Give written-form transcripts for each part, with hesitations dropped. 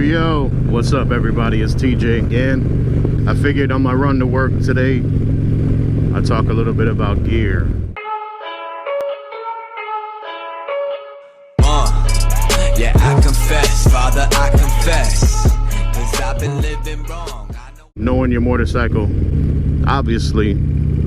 Yo, what's up everybody? It's TJ again. I figured on my run to work today, I'd talk a little bit about gear. Yeah, I confess, Father, I confess, 'cause I've been living wrong. Knowing your motorcycle, obviously,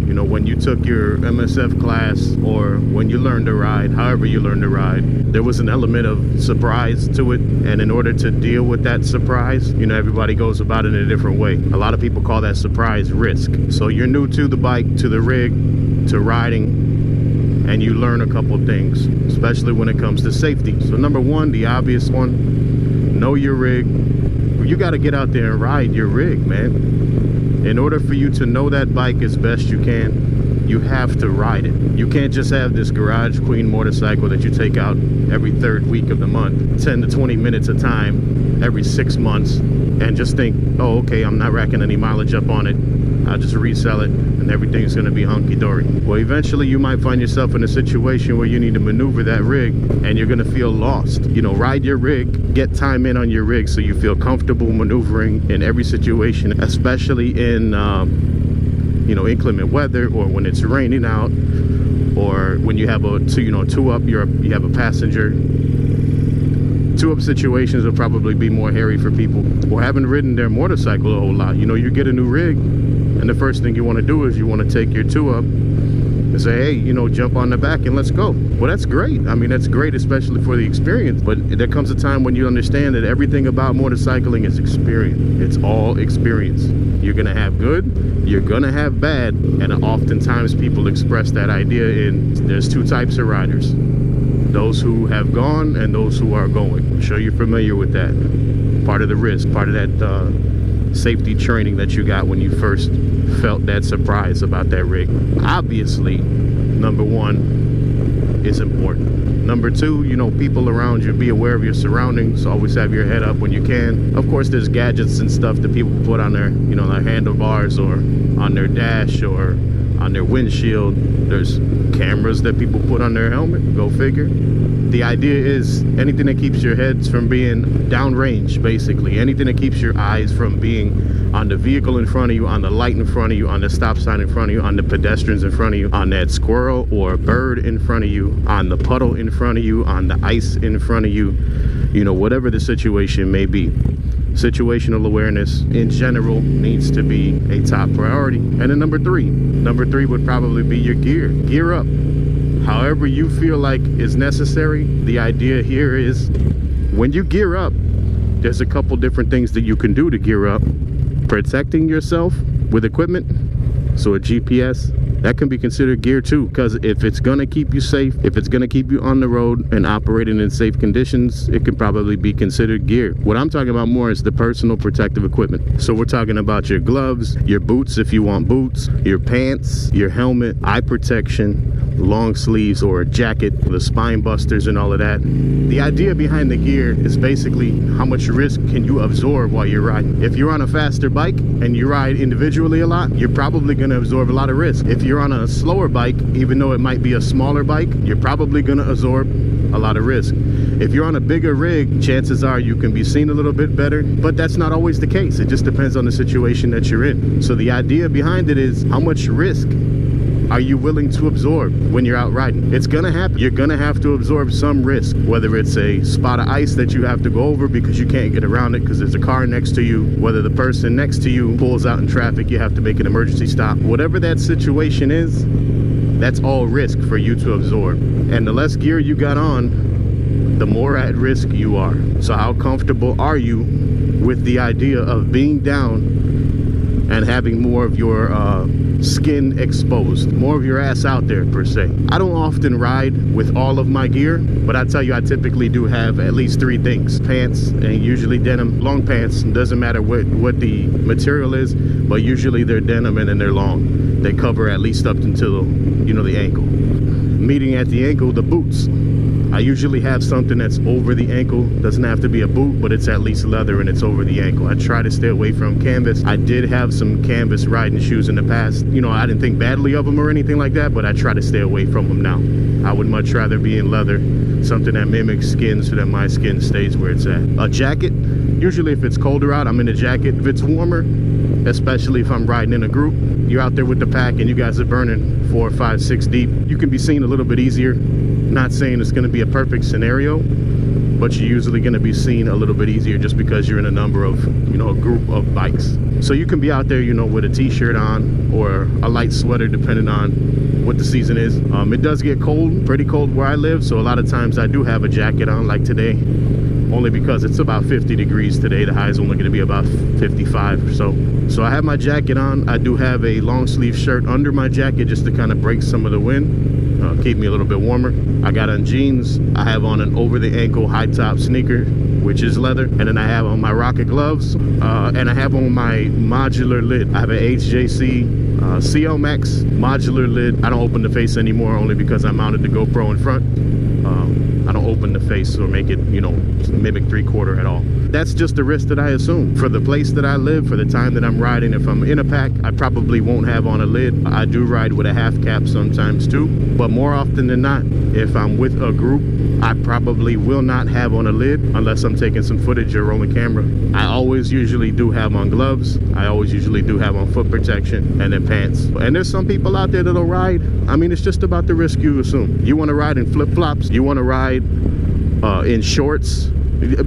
you know, when you took your MSF class or when you learned to ride, however you learned to ride, there was an element of surprise to it. And in order to deal with that surprise, you know, everybody goes about it in a different way. A lot of people call that surprise risk. So you're new to the bike, to the rig, to riding, and you learn a couple things, especially when it comes to safety. So number one, the obvious one, know your rig. You got to get out there and ride your rig, man. In order for you to know that bike as best you can, you have to ride it. You can't just have this garage queen motorcycle that you take out every third week of the month, 10 to 20 minutes a time, every 6 months, and just think, oh, okay, I'm not racking any mileage up on it. I'll just resell it and everything's gonna be hunky-dory. Well, eventually you might find yourself in a situation where you need to maneuver that rig and you're gonna feel lost. You know, ride your rig, get time in on your rig so you feel comfortable maneuvering in every situation, especially in, you know, inclement weather, or when it's raining out, or when you have a two-up, you have a passenger. Two-up situations will probably be more hairy for people who haven't ridden their motorcycle a whole lot. You know, you get a new rig, and the first thing you want to do is you want to take your two-up and say, hey, you know, jump on the back and let's go. Well, that's great. I mean, that's great, especially for the experience. But there comes a time when you understand that everything about motorcycling is experience. It's all experience. You're going to have good, you're going to have bad, and oftentimes people express that idea in, there's two types of riders. Those who have gone and those who are going. I'm sure you're familiar with that. Part of the risk, part of that safety training that you got when you first felt that surprise about that rig. Obviously, number one is important. Number two, you know, people around you, be aware of your surroundings. Always have your head up when you can. Of course, there's gadgets and stuff that people put on their, you know, their handlebars or on their dash or on their windshield. There's cameras that people put on their helmet. Go figure. The idea is anything that keeps your heads from being downrange, basically. Anything that keeps your eyes from being on the vehicle in front of you, on the light in front of you, on the stop sign in front of you, on the pedestrians in front of you, on that squirrel or bird in front of you, on the puddle in front of you, on the ice in front of you, you know, whatever the situation may be. Situational awareness in general needs to be a top priority. And then number three would probably be your gear. Gear up. However you feel like is necessary. The idea here is when you gear up, there's a couple different things that you can do to gear up. Protecting yourself with equipment, so a GPS, that can be considered gear too, because if it's gonna keep you safe, if it's gonna keep you on the road and operating in safe conditions, it can probably be considered gear. What I'm talking about more is the personal protective equipment. So we're talking about your gloves, your boots if you want boots, your pants, your helmet, eye protection, long sleeves or a jacket, the spine busters and all of that. The idea behind the gear is basically how much risk can you absorb while you're riding. If you're on a faster bike and you ride individually a lot, you're probably going to absorb a lot of risk. If you're on a slower bike, even though it might be a smaller bike, you're probably going to absorb a lot of risk. If you're on a bigger rig, chances are you can be seen a little bit better, but that's not always the case. It just depends on the situation that you're in. So the idea behind it is how much risk are you willing to absorb when you're out riding? It's gonna happen. You're gonna have to absorb some risk, whether it's a spot of ice that you have to go over because you can't get around it because there's a car next to you, whether the person next to you pulls out in traffic, you have to make an emergency stop. Whatever that situation is, that's all risk for you to absorb. And the less gear you got on, the more at risk you are. So how comfortable are you with the idea of being down and having more of your skin exposed, more of your ass out there per se? I don't often ride with all of my gear, but I tell you, I typically do have at least 3 things. Pants, and usually denim, long pants. Doesn't matter what the material is, but usually they're denim and then they're long. They cover at least up until, you know, the ankle. Meeting at the ankle, the boots. I usually have something that's over the ankle. Doesn't have to be a boot, but it's at least leather and it's over the ankle. I try to stay away from canvas. I did have some canvas riding shoes in the past. You know, I didn't think badly of them or anything like that, but I try to stay away from them now. I would much rather be in leather, something that mimics skin so that my skin stays where it's at. A jacket, usually if it's colder out, I'm in a jacket. If it's warmer, especially if I'm riding in a group, you're out there with the pack and you guys are burning 4, 5, 6 deep, you can be seen a little bit easier. Not saying it's going to be a perfect scenario, but you're usually going to be seen a little bit easier just because you're in a number of, you know, a group of bikes. So you can be out there, you know, with a t-shirt on or a light sweater depending on what the season is. It does get cold, pretty cold where I live, so a lot of times I do have a jacket on, like today, only because it's about 50 degrees today. The high is only going to be about 55 or so. So I have my jacket on. I do have a long sleeve shirt under my jacket just to kind of break some of the wind, keep me a little bit warmer. I got on jeans. I have on an over the ankle high top sneaker, which is leather, and then I have on my rocket gloves, and I have on my modular lid. I have an HJC CL Max modular lid. I don't open the face anymore, only because I mounted the GoPro in front. I don't open the face or make it, you know, mimic 3/4 at all. That's just the risk that I assume. For the place that I live, for the time that I'm riding, if I'm in a pack, I probably won't have on a lid. I do ride with a half cap sometimes too, but more often than not, if I'm with a group, I probably will not have on a lid unless I'm taking some footage or rolling camera. I always usually do have on gloves. I always usually do have on foot protection and then pants. And there's some people out there that'll ride. I mean, it's just about the risk you assume. You want to ride in flip-flops, you want to ride in shorts,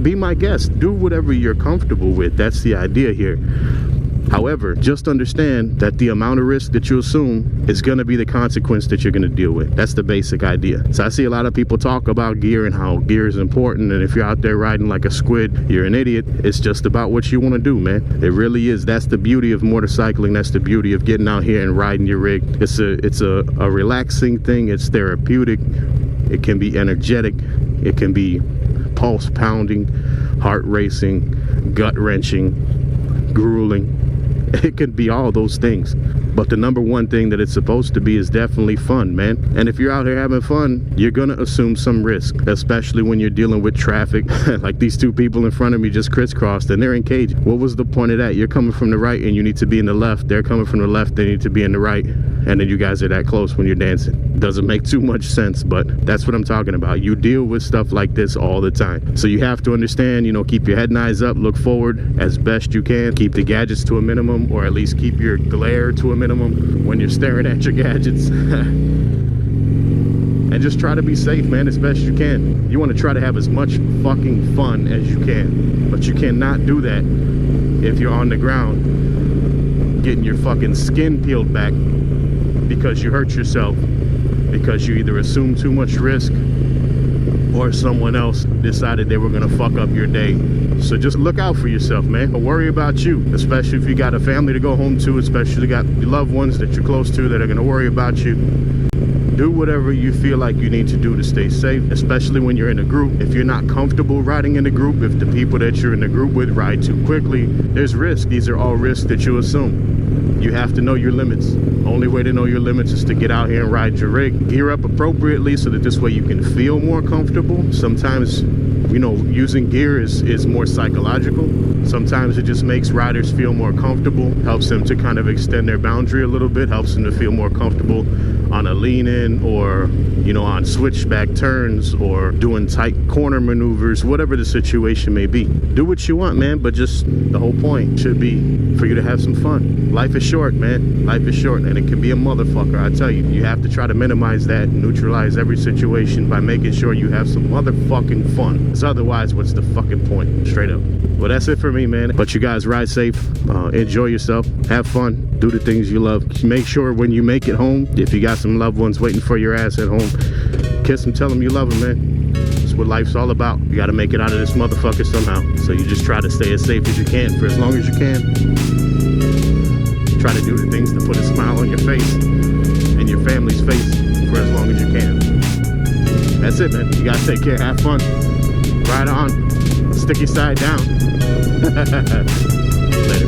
be my guest. Do whatever you're comfortable with. That's the idea here. However, just understand that the amount of risk that you assume is going to be the consequence that you're going to deal with. That's the basic idea. So I see a lot of people talk about gear and how gear is important, and if you're out there riding like a squid, you're an idiot. It's just about what you want to do, man. It really is. That's the beauty of motorcycling. That's the beauty of getting out here and riding your rig. It's a relaxing thing. It's therapeutic. It can be energetic. It can be pulse pounding, heart racing, gut wrenching, grueling. It could be all those things, but the number one thing that it's supposed to be is definitely fun, man. And if you're out here having fun, you're gonna assume some risk, especially when you're dealing with traffic. Like these two people in front of me just crisscrossed and they're engaged. What was the point of that? You're coming from the right and you need to be in the left. They're coming from the left, they need to be in the right, and then you guys are that close when you're dancing. Doesn't make too much sense, but that's what I'm talking about. You deal with stuff like this all the time, so you have to understand, you know, keep your head and eyes up, look forward as best you can, keep the gadgets to a minimum, or at least keep your glare to a minimum when you're staring at your gadgets. And just try to be safe, man, as best you can. You want to try to have as much fucking fun as you can, but you cannot do that if you're on the ground getting your fucking skin peeled back because you hurt yourself, because you either assumed too much risk or someone else decided they were gonna fuck up your day. So just look out for yourself, man. Don't worry about you, especially if you got a family to go home to, especially got loved ones that you're close to that are gonna worry about you. Do whatever you feel like you need to do to stay safe, especially when you're in a group. If you're not comfortable riding in a group, if the people that you're in the group with ride too quickly, there's risk. These are all risks that you assume. You have to know your limits. Only way to know your limits is to get out here and ride your rig. Gear up appropriately so that this way you can feel more comfortable. Sometimes, you know, using gear is more psychological. Sometimes it just makes riders feel more comfortable, helps them to kind of extend their boundary a little bit, helps them to feel more comfortable on a lean in, or, you know, on switchback turns, or doing tight corner maneuvers, whatever the situation may be. Do what you want, man, but just the whole point should be for you to have some fun. Life is short, man. Life is short, and it can be a motherfucker. I tell you, you have to try to minimize that, neutralize every situation by making sure you have some motherfucking fun. Because otherwise, what's the fucking point? Straight up. Well, that's it for me, man. But you guys ride safe, enjoy yourself, have fun, do the things you love. Make sure when you make it home, if you got some loved ones waiting for your ass at home, kiss them, tell them you love them, man. That's what life's all about. You got to make it out of this motherfucker somehow. So you just try to stay as safe as you can for as long as you can. Try to do the things to put a smile on your face and your family's face for as long as you can. That's it, man. You got to take care, have fun, ride on, stick your side down. Later.